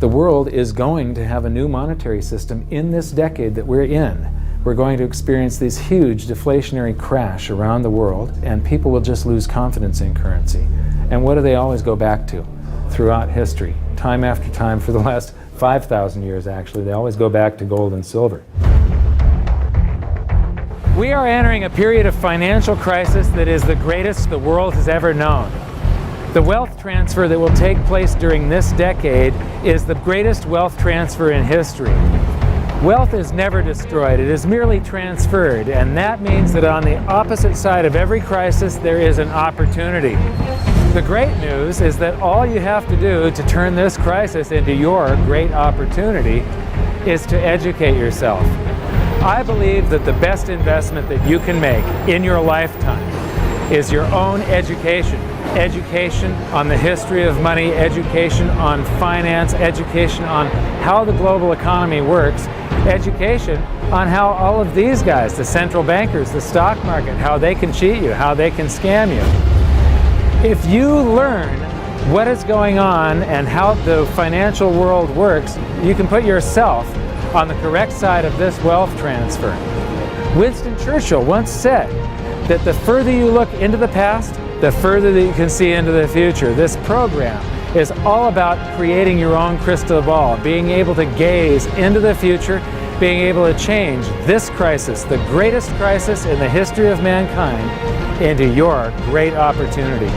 The world is going to have a new monetary system in this decade that we're in. We're going to experience this huge deflationary crash around the world, and people will just lose confidence in currency. And what do they always go back to throughout history? Time after time, for the last 5,000 years actually, they always go back to gold and silver. We are entering a period of financial crisis that is the greatest the world has ever known. The wealth transfer that will take place during this decade is the greatest wealth transfer in history. Wealth is never destroyed, it is merely transferred, and that means that on the opposite side of every crisis there is an opportunity. The great news is that all you have to do to turn this crisis into your great opportunity is to educate yourself. I believe that the best investment that you can make in your lifetime is your own education. Education on the history of money, education on finance, education on how the global economy works, education on how all of these guys, the central bankers, the stock market, how they can cheat you, how they can scam you. If you learn what is going on and how the financial world works, you can put yourself on the correct side of this wealth transfer. Winston Churchill once said that the further you look into the past, the further that you can see into the future. This program is all about creating your own crystal ball, being able to gaze into the future, being able to change this crisis, the greatest crisis in the history of mankind, into your great opportunity.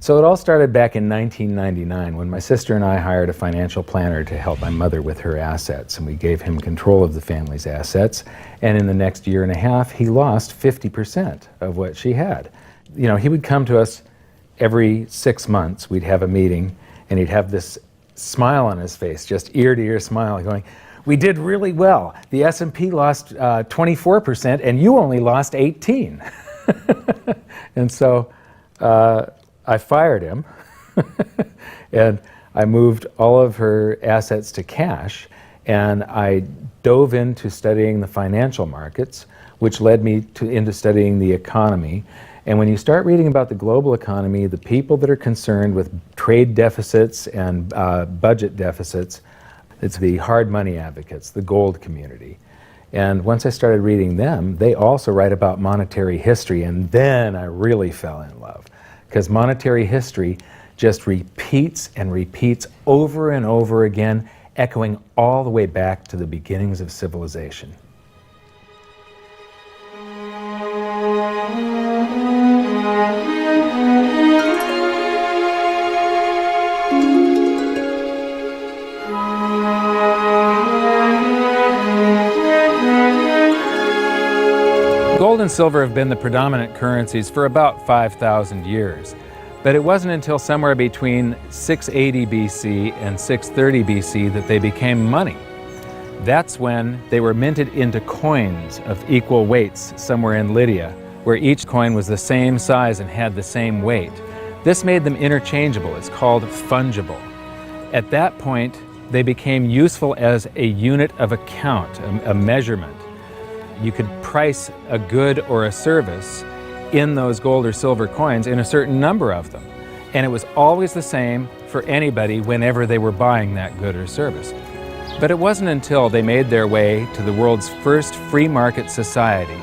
So it all started back in 1999 when my sister and I hired a financial planner to help my mother with her assets, and we gave him control of the family's assets, and in the next year and a half he lost 50% of what she had. You know, he would come to us every 6 months, we'd have a meeting, and he'd have this smile on his face, just ear-to-ear smile, going, "We did really well. The S&P lost 24% and you only lost 18." And so I fired him and I moved all of her assets to cash, and I dove into studying the financial markets, which led me into studying the economy. And when you start reading about the global economy, the people that are concerned with trade deficits and budget deficits, it's the hard money advocates, the gold community. And once I started reading them, they also write about monetary history, and then I really fell in love. Because monetary history just repeats and repeats over and over again, echoing all the way back to the beginnings of civilization. Gold and silver have been the predominant currencies for about 5,000 years, but it wasn't until somewhere between 680 BC and 630 BC that they became money. That's when they were minted into coins of equal weights somewhere in Lydia, where each coin was the same size and had the same weight. This made them interchangeable. It's called fungible. At that point, they became useful as a unit of account, a measurement. You could price a good or a service in those gold or silver coins in a certain number of them. And it was always the same for anybody whenever they were buying that good or service. But it wasn't until they made their way to the world's first free market society,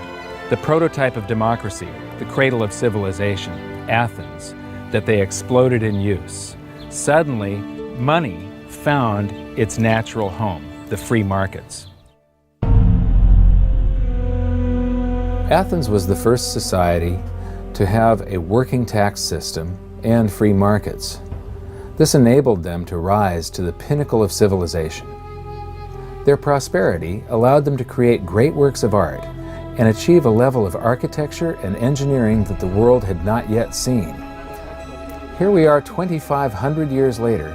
the prototype of democracy, the cradle of civilization, Athens, that they exploded in use. Suddenly, money found its natural home, the free markets. Athens was the first society to have a working tax system and free markets. This enabled them to rise to the pinnacle of civilization. Their prosperity allowed them to create great works of art and achieve a level of architecture and engineering that the world had not yet seen. Here we are 2,500 years later,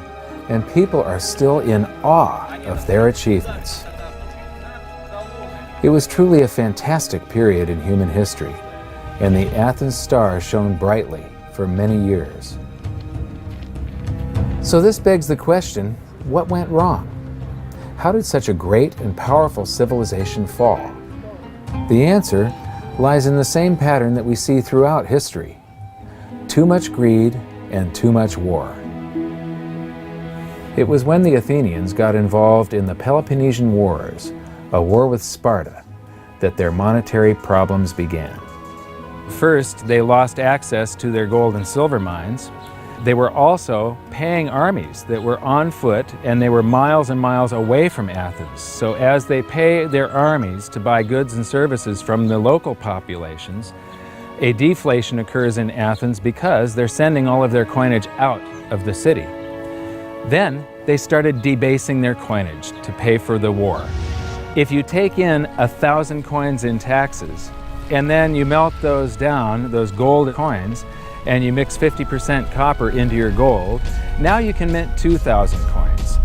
and people are still in awe of their achievements. It was truly a fantastic period in human history, and the Athens star shone brightly for many years. So this begs the question, what went wrong? How did such a great and powerful civilization fall? The answer lies in the same pattern that we see throughout history: too much greed and too much war. It was when the Athenians got involved in the Peloponnesian Wars, a war with Sparta, that their monetary problems began. First, they lost access to their gold and silver mines. They were also paying armies that were on foot, and they were miles and miles away from Athens. So as they pay their armies to buy goods and services from the local populations, a deflation occurs in Athens because they're sending all of their coinage out of the city. Then they started debasing their coinage to pay for the war. If you take in 1,000 coins in taxes, and then you melt those down, those gold coins, and you mix 50% copper into your gold, now you can mint 2,000 coins.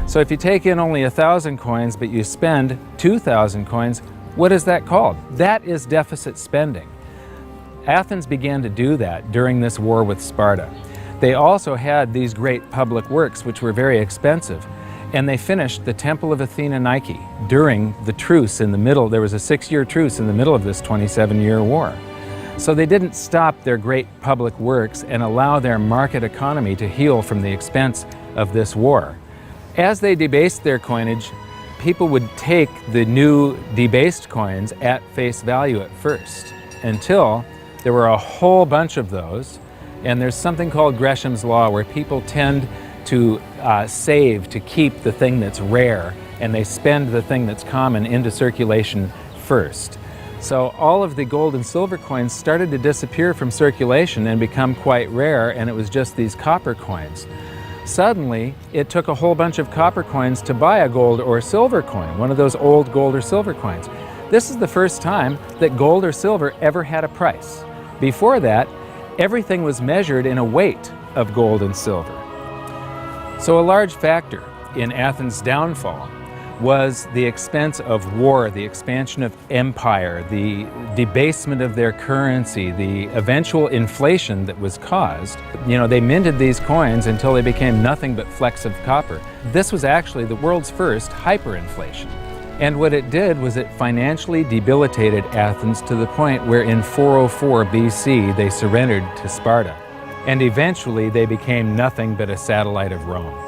So if you take in only 1,000 coins, but you spend 2,000 coins, what is that called? That is deficit spending. Athens began to do that during this war with Sparta. They also had these great public works, which were very expensive, and they finished the Temple of Athena Nike during the truce in the middle. There was a 6-year truce in the middle of this 27-year war. So they didn't stop their great public works and allow their market economy to heal from the expense of this war. As they debased their coinage, people would take the new debased coins at face value at first, until there were a whole bunch of those. And there's something called Gresham's Law, where people tend to save to keep the thing that's rare, and they spend the thing that's common into circulation first. So all of the gold and silver coins started to disappear from circulation and become quite rare, and it was just these copper coins. Suddenly, it took a whole bunch of copper coins to buy a gold or silver coin, one of those old gold or silver coins. This is the first time that gold or silver ever had a price. Before that, everything was measured in a weight of gold and silver. So a large factor in Athens' downfall was the expense of war, the expansion of empire, the debasement of their currency, the eventual inflation that was caused. You know, they minted these coins until they became nothing but flecks of copper. This was actually the world's first hyperinflation. And what it did was it financially debilitated Athens to the point where in 404 BC they surrendered to Sparta. And eventually they became nothing but a satellite of Rome.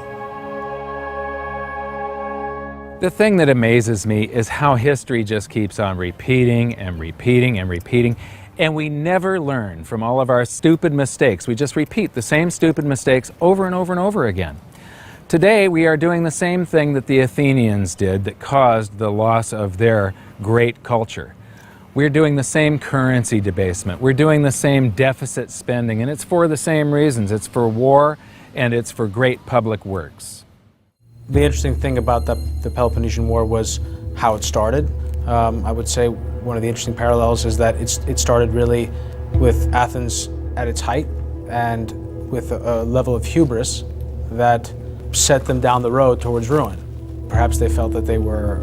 The thing that amazes me is how history just keeps on repeating and repeating and repeating, and we never learn from all of our stupid mistakes. We just repeat the same stupid mistakes over and over and over again. Today we are doing the same thing that the Athenians did that caused the loss of their great culture. We're doing the same currency debasement. We're doing the same deficit spending, and it's for the same reasons. It's for war, and it's for great public works. The interesting thing about the Peloponnesian War was how it started. I would say one of the interesting parallels is that it started really with Athens at its height and with a level of hubris that set them down the road towards ruin. Perhaps they felt that they were,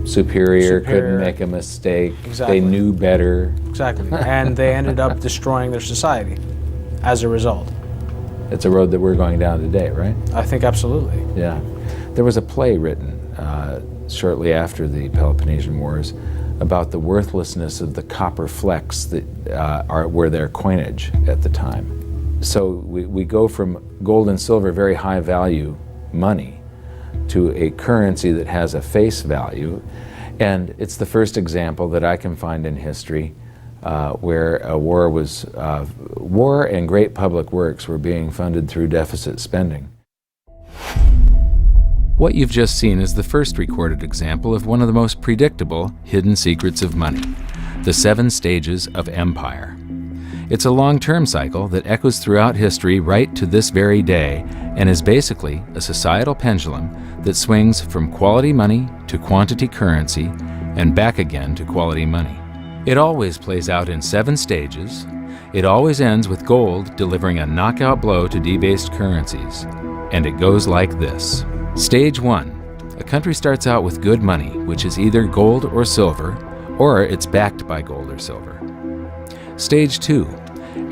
Superior, couldn't make a mistake. Exactly. They knew better. Exactly. And they ended up destroying their society as a result. It's a road that we're going down today, right? I think absolutely. Yeah. There was a play written shortly after the Peloponnesian Wars about the worthlessness of the copper flecks that were their coinage at the time. So we go from gold and silver, very high value money, to a currency that has a face value. And it's the first example that I can find in history where a war and great public works were being funded through deficit spending. What you've just seen is the first recorded example of one of the most predictable hidden secrets of money, the 7 stages of empire. It's a long-term cycle that echoes throughout history right to this very day and is basically a societal pendulum that swings from quality money to quantity currency and back again to quality money. It always plays out in 7 stages. It always ends with gold delivering a knockout blow to debased currencies. And it goes like this. Stage 1. A country starts out with good money, which is either gold or silver, or it's backed by gold or silver. Stage 2.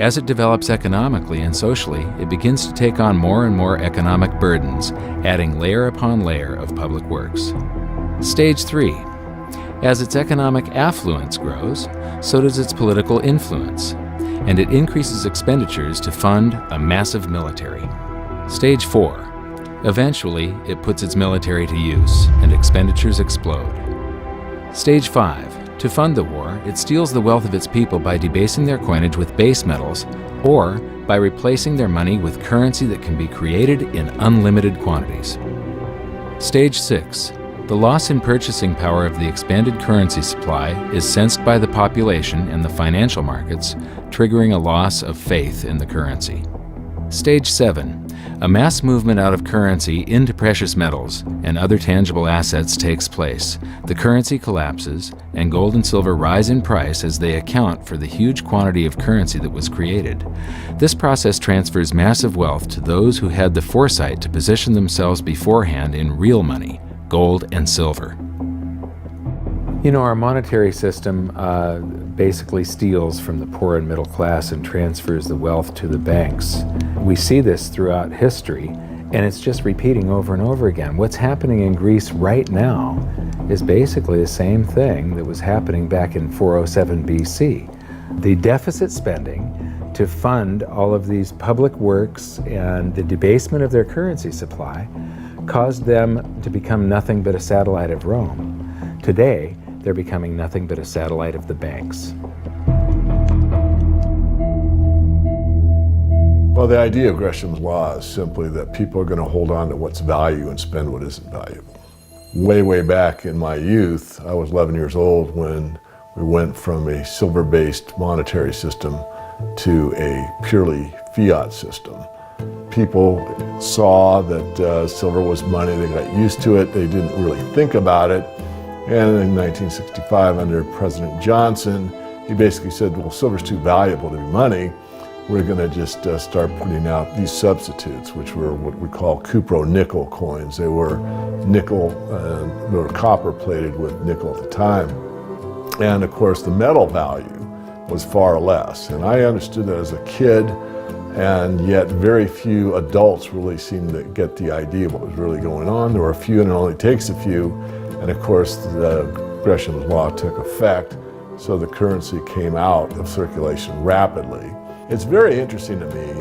As it develops economically and socially, it begins to take on more and more economic burdens, adding layer upon layer of public works. Stage 3. As its economic affluence grows, so does its political influence, and it increases expenditures to fund a massive military. Stage 4. Eventually, it puts its military to use, and expenditures explode. Stage 5. To fund the war, it steals the wealth of its people by debasing their coinage with base metals, or by replacing their money with currency that can be created in unlimited quantities. Stage 6. The loss in purchasing power of the expanded currency supply is sensed by the population and the financial markets, triggering a loss of faith in the currency. Stage 7. A mass movement out of currency into precious metals and other tangible assets takes place. The currency collapses, and gold and silver rise in price as they account for the huge quantity of currency that was created. This process transfers massive wealth to those who had the foresight to position themselves beforehand in real money, gold and silver. You know, our monetary system basically steals from the poor and middle class and transfers the wealth to the banks. We see this throughout history, and it's just repeating over and over again. What's happening in Greece right now is basically the same thing that was happening back in 407 BC. The deficit spending to fund all of these public works and the debasement of their currency supply caused them to become nothing but a satellite of Rome. Today, they're becoming nothing but a satellite of the banks. Well, the idea of Gresham's law is simply that people are going to hold on to what's value and spend what isn't valuable. Way back in my youth, I was 11 years old when we went from a silver-based monetary system to a purely fiat system. People saw that silver was money, they got used to it, they didn't really think about it. And in 1965, under President Johnson, he basically said, well, silver's too valuable to be money. We're going to just start putting out these substitutes, which were what we call cupro-nickel coins. They were nickel, they were copper plated with nickel at the time. And of course, the metal value was far less. And I understood that as a kid, and yet very few adults really seemed to get the idea of what was really going on. There were a few, and it only takes a few. And of course, the Gresham's law took effect, so the currency came out of circulation rapidly. It's very interesting to me,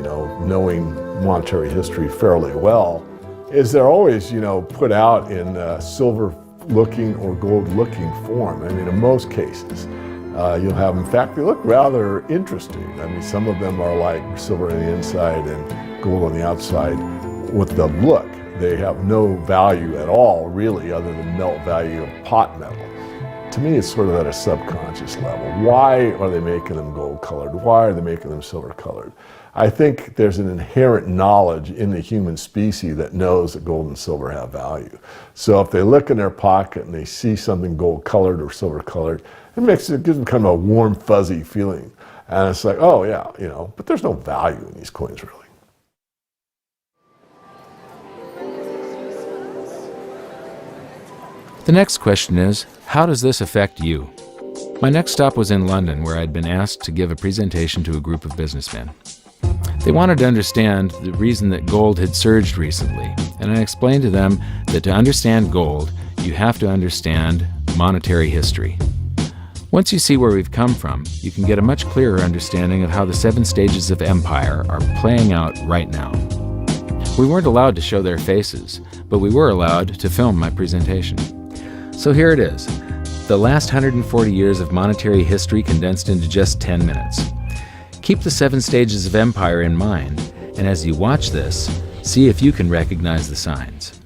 knowing monetary history fairly well, is they're always, put out in silver-looking or gold-looking form. I mean, in most cases, you'll have, in fact, they look rather interesting. I mean, some of them are like silver on the inside and gold on the outside with the look. They have no value at all, really, other than melt value of pot metal. To me, it's sort of at a subconscious level. Why are they making them gold-colored? Why are they making them silver-colored? I think there's an inherent knowledge in the human species that knows that gold and silver have value. So if they look in their pocket and they see something gold-colored or silver-colored, it gives them kind of a warm, fuzzy feeling. And it's like, oh yeah, but there's no value in these coins, really. The next question is, how does this affect you? My next stop was in London, where I'd been asked to give a presentation to a group of businessmen. They wanted to understand the reason that gold had surged recently, and I explained to them that to understand gold, you have to understand monetary history. Once you see where we've come from, you can get a much clearer understanding of how the 7 stages of empire are playing out right now. We weren't allowed to show their faces, but we were allowed to film my presentation. So here it is, the last 140 years of monetary history condensed into just 10 minutes. Keep the 7 stages of empire in mind, and as you watch this, see if you can recognize the signs.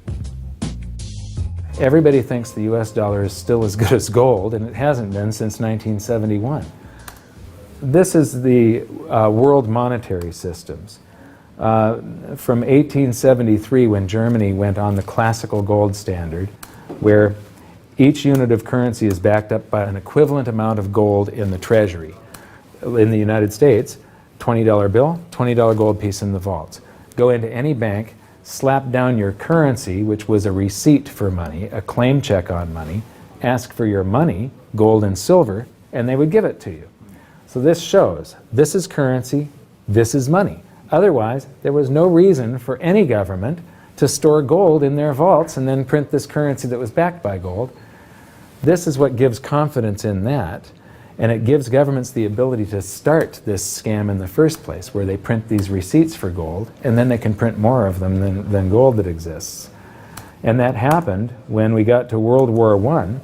Everybody thinks the US dollar is still as good as gold, and it hasn't been since 1971. This is the world monetary systems. From 1873, when Germany went on the classical gold standard, where each unit of currency is backed up by an equivalent amount of gold in the treasury. In the United States, $20 bill, $20 gold piece in the vaults. Go into any bank, slap down your currency, which was a receipt for money, a claim check on money, ask for your money, gold and silver, and they would give it to you. So this shows, this is currency, this is money. Otherwise, there was no reason for any government to store gold in their vaults and then print this currency that was backed by gold. This is what gives confidence in that, and it gives governments the ability to start this scam in the first place, where they print these receipts for gold, and then they can print more of them than gold that exists. And that happened when we got to World War I,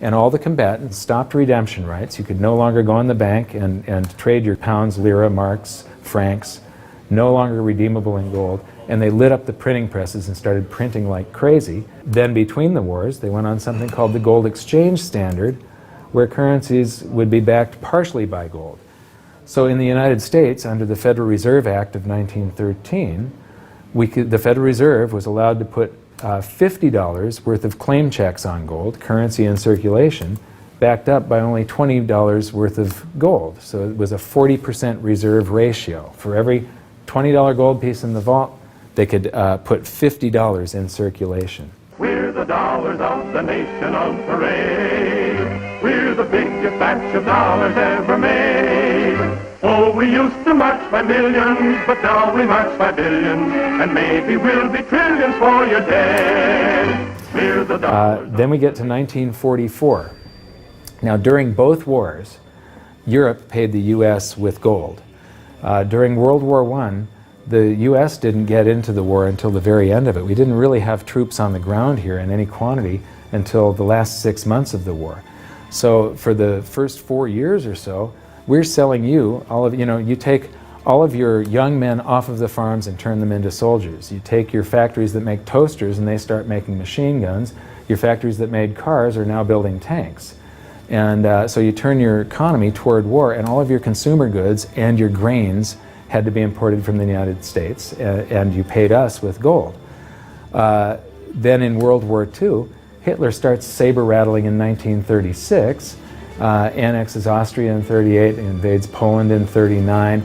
and all the combatants stopped redemption rights. You could no longer go in the bank and trade your pounds, lira, marks, francs, no longer redeemable in gold, and they lit up the printing presses and started printing like crazy. Then between the wars, they went on something called the gold exchange standard, where currencies would be backed partially by gold. So in the United States, under the Federal Reserve Act of 1913, the Federal Reserve was allowed to put $50 worth of claim checks on gold, currency in circulation, backed up by only $20 worth of gold. So it was a 40% reserve ratio. For every $20 gold piece in the vault, they could put $50 in circulation. We're the dollars of the nation on parade. We're the biggest batch of dollars ever made. Oh, we used to march by millions, but now we march by billions, and maybe we'll be trillions for your dead. We're the dollars. Then we get to 1944. Now, during both wars, Europe paid the U.S. with gold. During World War I, the U.S. didn't get into the war until the very end of it. We didn't really have troops on the ground here in any quantity until the last 6 months of the war. So for the first 4 years or so, we're selling you, you take all of your young men off of the farms and turn them into soldiers. You take your factories that make toasters and they start making machine guns. Your factories that made cars are now building tanks. And so you turn your economy toward war, and all of your consumer goods and your grains had to be imported from the United States, and you paid us with gold. Then in World War II, Hitler starts saber rattling in 1936, annexes Austria in 38, invades Poland in 39.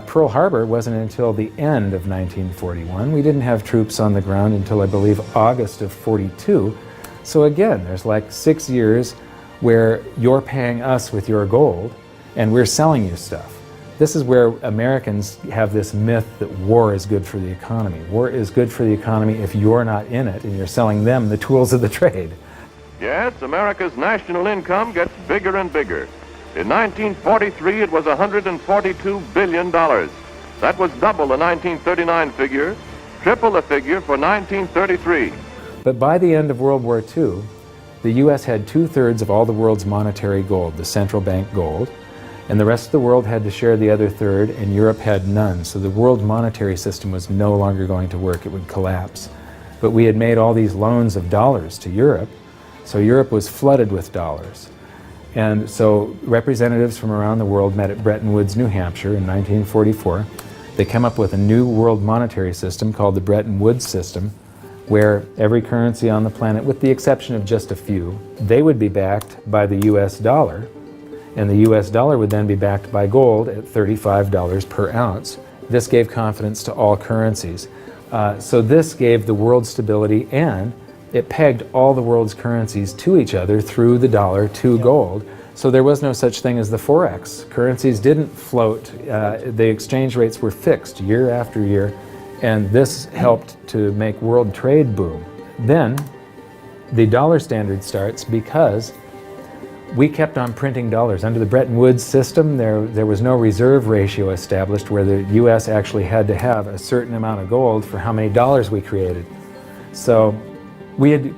Pearl Harbor wasn't until the end of 1941. We didn't have troops on the ground until, I believe, August of 42. So again, there's like 6 years where you're paying us with your gold and we're selling you stuff. This is where Americans have this myth that war is good for the economy. War is good for the economy if you're not in it and you're selling them the tools of the trade. Yes, America's national income gets bigger and bigger. In 1943, it was $142 billion. That was double the 1939 figure, triple the figure for 1933. But by the end of World War II, the U.S. had 2/3 of all the world's monetary gold, the central bank gold, and the rest of the world had to share the other third, and Europe had none. So the world monetary system was no longer going to work. It would collapse. But we had made all these loans of dollars to Europe, so Europe was flooded with dollars. And so representatives from around the world met at Bretton Woods, New Hampshire in 1944. They came up with a new world monetary system called the Bretton Woods system, where every currency on the planet, with the exception of just a few, they would be backed by the US dollar, and the US dollar would then be backed by gold at $35 per ounce. This gave confidence to all currencies. So this gave the world stability, and it pegged all the world's currencies to each other through the dollar to gold. So there was no such thing as the Forex. Currencies didn't float. The exchange rates were fixed year after year, and this helped to make world trade boom. Then the dollar standard starts because we kept on printing dollars. Under the Bretton Woods system, there was no reserve ratio established where the US actually had to have a certain amount of gold for how many dollars we created. So we had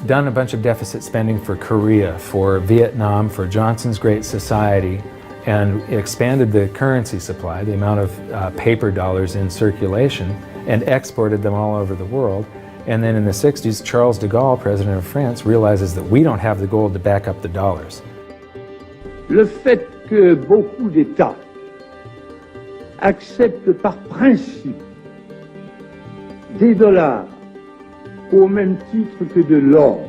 done a bunch of deficit spending for Korea, for Vietnam, for Johnson's Great Society, and expanded the currency supply, the amount of paper dollars in circulation, and exported them all over the world. And then in the 60s, Charles de Gaulle, president of France, realizes that we don't have the gold to back up the dollars. Le fait que beaucoup d'États acceptent par principe des dollars au même titre que de l'or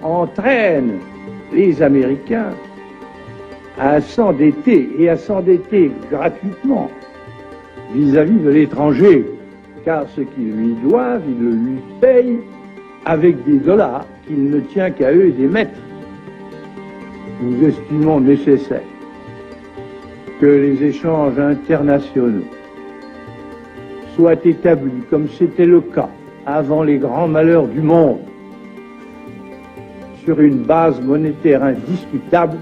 entraîne les Américains à s'endetter et à s'endetter gratuitement vis-à-vis de l'étranger, car ce qu'ils lui doivent, ils le lui payent avec des dollars qu'il ne tient qu'à eux d'émettre. Nous estimons nécessaire que les échanges internationaux soient établis, comme c'était le cas avant les grands malheurs du monde, sur une base monétaire indiscutable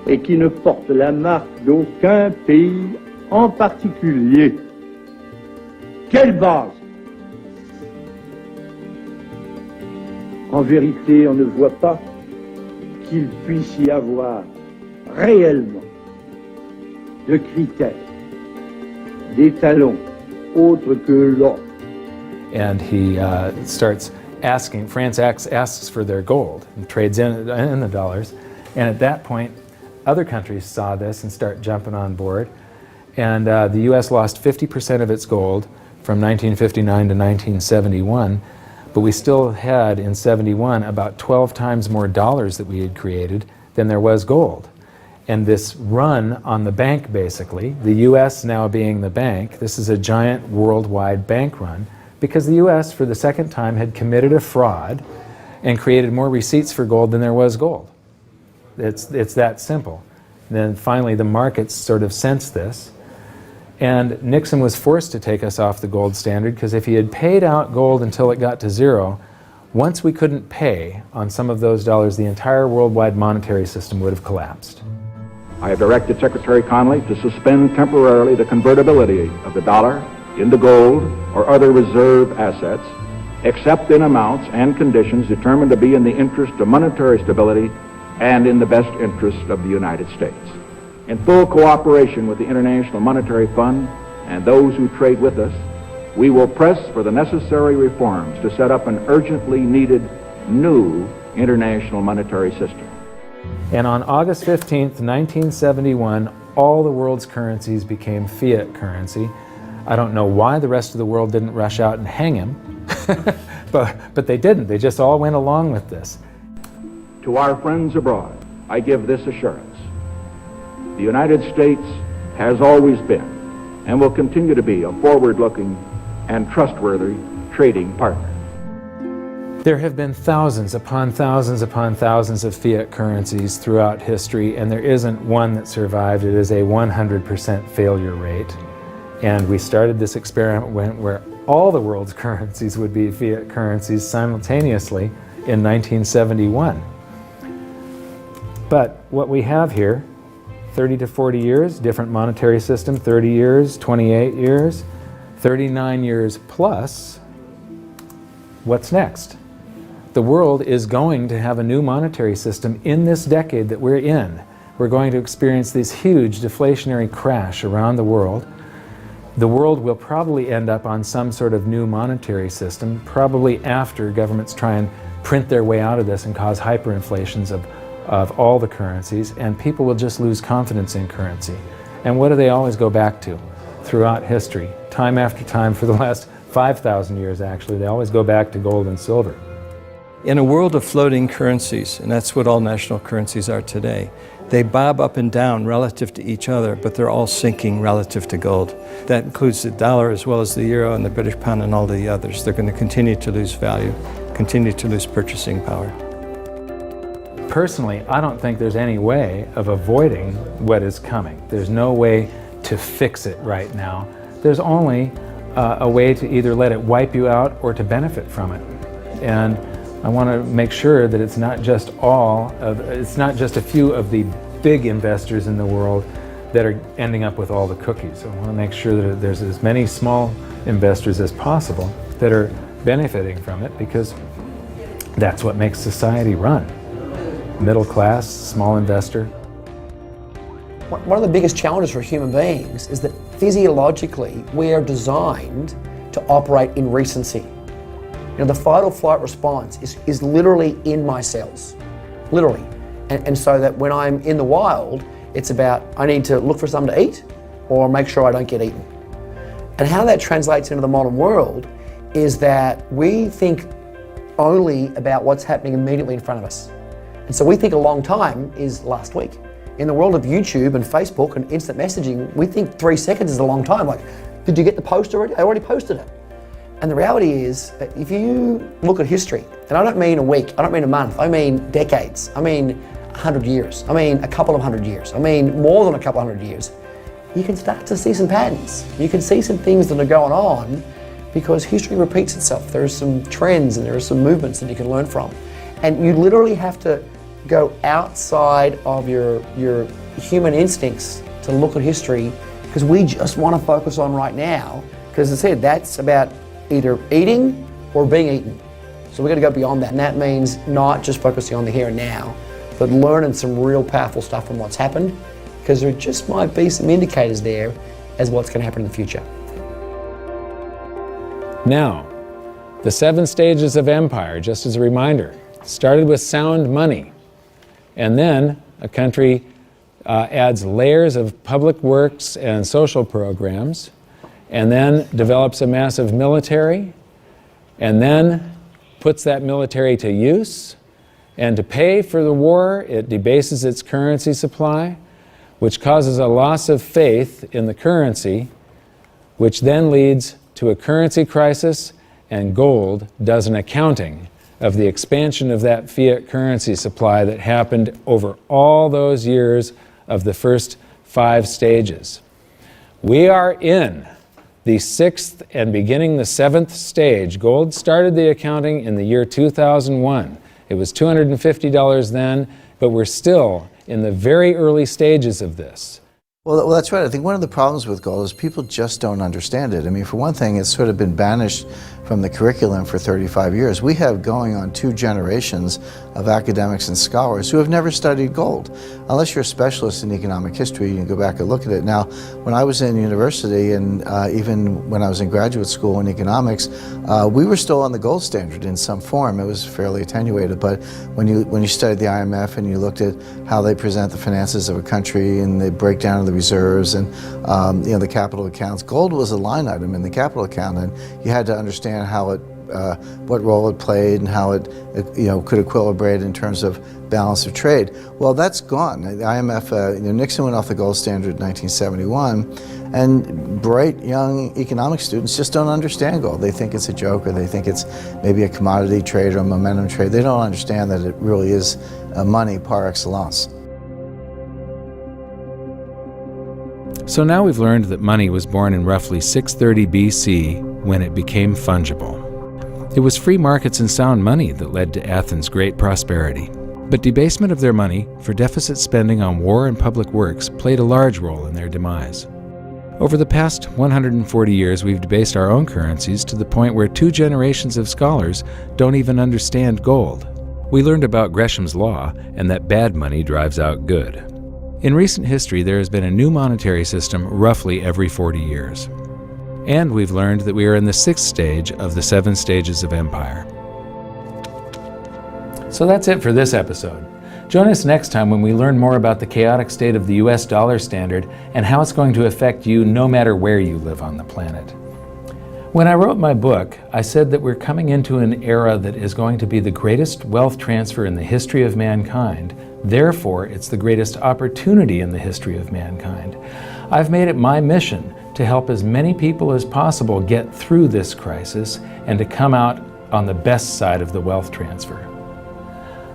et qui ne porte la marque d'aucun pays en particulier. Quelle base? En vérité, on ne voit pas qu'il puisse y avoir réellement de critères, d'étalons autres que l'or. And he starts asking, France asks for their gold and trades in the dollars. And at that point, other countries saw this and start jumping on board. And the US lost 50% of its gold from 1959 to 1971. But we still had, in 71, about 12 times more dollars that we had created than there was gold. And this run on the bank, basically, the US now being the bank, this is a giant worldwide bank run, because the US, for the second time, had committed a fraud and created more receipts for gold than there was gold. It's that simple. And then finally, the markets sort of sensed this. And Nixon was forced to take us off the gold standard, because if he had paid out gold until it got to zero, once we couldn't pay on some of those dollars, the entire worldwide monetary system would have collapsed. I have directed Secretary Connally to suspend temporarily the convertibility of the dollar into gold or other reserve assets, except in amounts and conditions determined to be in the interest of monetary stability and in the best interest of the United States. In full cooperation with the International Monetary Fund and those who trade with us, we will press for the necessary reforms to set up an urgently needed new international monetary system. And on August 15th, 1971, all the world's currencies became fiat currency. I don't know why the rest of the world didn't rush out and hang him, but they didn't. They just all went along with this. To our friends abroad, I give this assurance. The United States has always been and will continue to be a forward-looking and trustworthy trading partner. There have been thousands upon thousands upon thousands of fiat currencies throughout history, and there isn't one that survived. It is a 100% failure rate. And we started this experiment where all the world's currencies would be fiat currencies simultaneously in 1971. But what we have here, 30 to 40 years, different monetary system, 30 years, 28 years, 39 years plus, what's next? The world is going to have a new monetary system in this decade that we're in. We're going to experience this huge deflationary crash around the world. The world will probably end up on some sort of new monetary system, probably after governments try and print their way out of this and cause hyperinflations of all the currencies, and people will just lose confidence in currency. And what do they always go back to throughout history? Time after time, for the last 5,000 years actually, they always go back to gold and silver. In a world of floating currencies, and that's what all national currencies are today, they bob up and down relative to each other, but they're all sinking relative to gold. That includes the dollar as well as the euro and the British pound and all the others. They're going to continue to lose value, continue to lose purchasing power. Personally, I don't think there's any way of avoiding what is coming. There's no way to fix it right now. There's only a way to either let it wipe you out or to benefit from it. And I want to make sure that it's not just a few of the big investors in the world that are ending up with all the cookies. I want to make sure that there's as many small investors as possible that are benefiting from it, because that's what makes society run. Middle class, small investor. One of the biggest challenges for human beings is that physiologically we are designed to operate in recency. You know, the fight or flight response is literally in my cells, literally. And so that when I'm in the wild, it's about I need to look for something to eat or make sure I don't get eaten. And how that translates into the modern world is that we think only about what's happening immediately in front of us. And so we think a long time is last week. In the world of YouTube and Facebook and instant messaging, we think 3 seconds is a long time. Like, did you get the post already? I already posted it. And the reality is that if you look at history, and I don't mean a week, I don't mean a month, I mean decades, I mean 100 years, I mean a couple of 100 years, I mean more than a couple of 100 years, you can start to see some patterns. You can see some things that are going on because history repeats itself. There are some trends and there are some movements that you can learn from. And you literally have to go outside of your human instincts to look at history, because we just want to focus on right now, because as I said, that's about either eating or being eaten. So we've got to go beyond that, and that means not just focusing on the here and now, but learning some real powerful stuff from what's happened, because there just might be some indicators there as what's going to happen in the future. Now, the 7 stages of empire, just as a reminder, started with sound money, and then a country adds layers of public works and social programs, and then develops a massive military, and then puts that military to use. And to pay for the war, it debases its currency supply, which causes a loss of faith in the currency, which then leads to a currency crisis, and gold does an accounting of the expansion of that fiat currency supply that happened over all those years of the first 5 stages. We are in the 6th and beginning the 7th stage. Gold started the accounting in the year 2001. It was $250 then, but we're still in the very early stages of this. Well, that's right. I think one of the problems with gold is people just don't understand it. I mean, for one thing, it's sort of been banished from the curriculum for 35 years. We have going on 2 generations of academics and scholars who have never studied gold. Unless you're a specialist in economic history, you can go back and look at it. Now, when I was in university and even when I was in graduate school in economics, we were still on the gold standard in some form. It was fairly attenuated, but when you studied the IMF and you looked at how they present the finances of a country and the breakdown of the reserves and the capital accounts, gold was a line item in the capital account, and you had to understand how it, what role it played and how it could equilibrate in terms of balance of trade. Well, that's gone. The IMF, Nixon went off the gold standard in 1971, and bright young economic students just don't understand gold. They think it's a joke, or they think it's maybe a commodity trade or a momentum trade. They don't understand that it really is money par excellence. So now we've learned that money was born in roughly 630 BC when it became fungible. It was free markets and sound money that led to Athens' great prosperity. But debasement of their money for deficit spending on war and public works played a large role in their demise. Over the past 140 years, we've debased our own currencies to the point where 2 generations of scholars don't even understand gold. We learned about Gresham's law and that bad money drives out good. In recent history, there has been a new monetary system roughly every 40 years. And we've learned that we are in the 6th stage of the 7 stages of empire. So that's it for this episode. Join us next time when we learn more about the chaotic state of the US dollar standard and how it's going to affect you no matter where you live on the planet. When I wrote my book, I said that we're coming into an era that is going to be the greatest wealth transfer in the history of mankind. Therefore, it's the greatest opportunity in the history of mankind. I've made it my mission to help as many people as possible get through this crisis and to come out on the best side of the wealth transfer.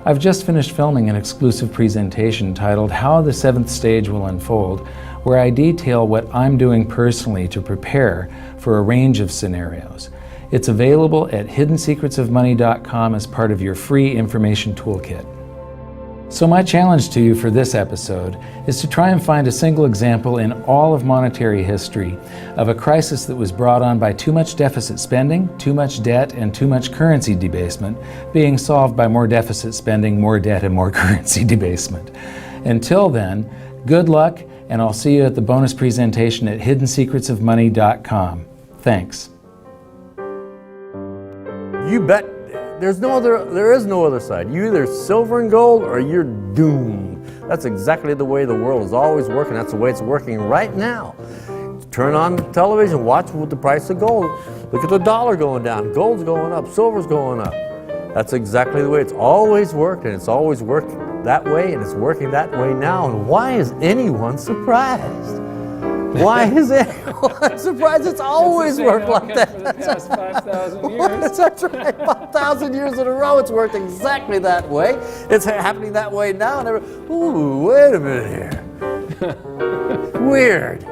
I've just finished filming an exclusive presentation titled How the 7th Stage Will Unfold, where I detail what I'm doing personally to prepare for a range of scenarios. It's available at hiddensecretsofmoney.com as part of your free information toolkit. So my challenge to you for this episode is to try and find a single example in all of monetary history of a crisis that was brought on by too much deficit spending, too much debt, and too much currency debasement being solved by more deficit spending, more debt, and more currency debasement. Until then, good luck, and I'll see you at the bonus presentation at hiddensecretsofmoney.com. Thanks. You bet. There is no other side. You're either silver and gold or you're doomed. That's exactly the way the world is always working. That's the way it's working right now. Turn on the television, watch with the price of gold. Look at the dollar going down. Gold's going up, silver's going up. That's exactly the way it's always worked, and it's always worked that way, and it's working that way now. And why is anyone surprised? Why is anyone surprised? It's always worked like that. That's 5,000 years. That's right. 5,000 years in a row, it's worked exactly that way. It's happening that way now. And ooh, wait a minute here. Weird.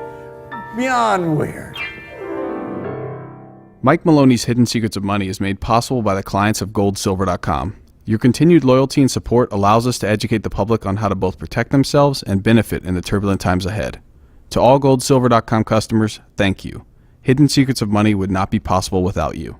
Beyond weird. Mike Maloney's Hidden Secrets of Money is made possible by the clients of goldsilver.com. Your continued loyalty and support allows us to educate the public on how to both protect themselves and benefit in the turbulent times ahead. To all goldsilver.com customers, thank you. Hidden Secrets of Money would not be possible without you.